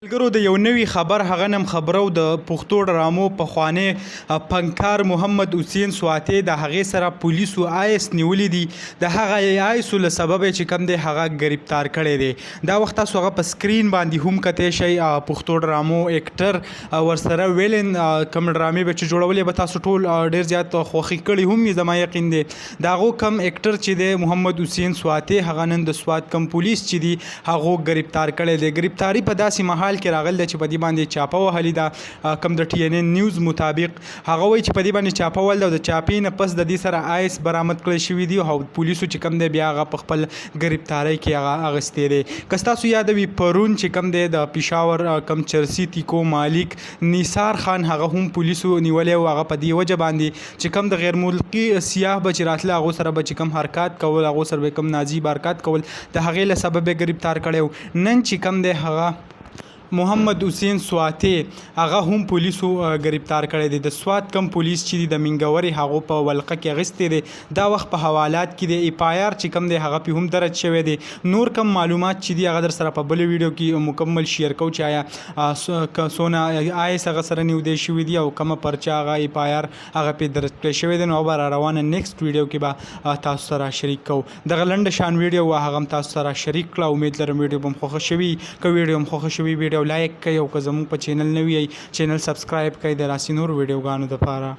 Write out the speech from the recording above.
ملګرو د یو نوي خبر هغه نم خبرو د پښتو ډرامو پخوانی فنکار محمد حسین سواتی د هغې سره پولیسو آیس نیولی دی د هغه آیسو له سبب چې کوم دی هغه گرفتار کړی دی دا وخت تاسو هغه په سکرین باندې هم کتی شئ پښتو ډرامو اکټر ورسره ویلن کوم ډرامې به چې جوړولې به تاسو ټول ډیر زیات خوښي کړي هم زما یقین دی د هغو کم اکټر چې دی محمد حسین سواتی هغه نن د سوات کم پولیس چې دی هغو گرفتار کړی دی گرفتاری په داسې محال کې راغلی چې په دې باندې چاپه وهلې ده کوم د ټي ان ان نیوز مطابق هغه وایي چې په دې باندې چاپه وهل ده او د چاپې نه پس د دې سره آیس برآمد کړی شوي دي او پولیسو چې کوم دی بیا هغه په خپل گرفتارۍ کې هغه اخیستی دی که ستاسو یاد وي پرون چې کوم دی د پېښور کم چرسي تیکو مالک نثار خان هغه هم پولیسو نیولی و هغه په دې وجه باندې چې کوم د غیر ملکي سیاح به چې راتله هغو سره به چې کوم حرکات کول هغو سره به کوم ناجیب حرکات کول د هغې له سبب یې گرفتار کړی نن چې کوم دی هغه محمد حسین سواتی هغه هم پولیسو گرفتار کړی دی د سوات کم پولیس چې دی د منګوري هغو په ولقه کې اخیستی دی دا وخت په حوالات کې دی اف آی آر چې کوم دی هغه پې هم درج شوی دی نور کم معلومات چې دی هغه در سره په بل ویډیو کې مکمل شیر کوو چې آیا سونه آیس هغه سره نیودی شوي دي او کومه پرچه هغه اف آی آر هغه پې درج کړی شوی دی نو به را روانه نیکسټ ویډیو کې به تاسو سره شریک کوو دغه لنډه شان ویډیو هغه هم تاسو سره شریک کړه امید لرم ویډیو به هم خوښه شوي که ویډیو هم خوښه شوي ویډیو لایک کړئ او که زموږ په چینل نوي یئ چینل سبسکرایب کړئ د داسې نورو ویډیوګانو دپاره